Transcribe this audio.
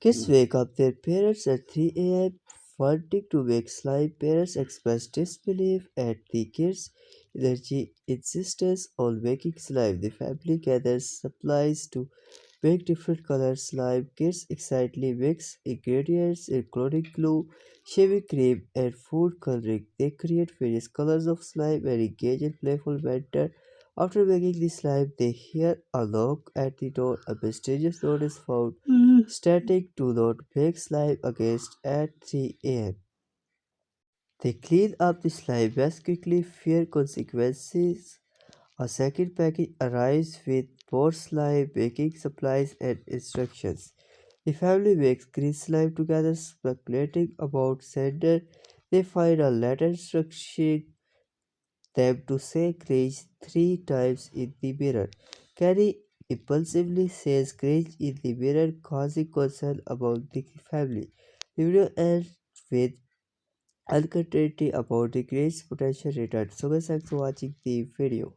Kids wake up their parents at 3 a.m. wanting to make slime. Parents express disbelief at the kids' energy insistence on making slime. The family gathers supplies to make different colors slime. Kids excitedly mix ingredients including glue, shaving cream, and food coloring. They create various colors of slime and engage in playful banter. After making the slime, they hear a knock at the door. A mysterious note is found stating "Do not make slime against at 3 a.m." They clean up the slime mess quickly, fear consequences. A second package arrives with more slime, baking supplies, and instructions. The family makes green slime together, speculating about sender. They find a letter instructing them to say "Cringe" 3 times in the mirror. Carrie impulsively says "Cringe" in the mirror, causing concern about the family. The video ends with uncertainty about the Cringe's potential return. So guys, thanks for watching the video.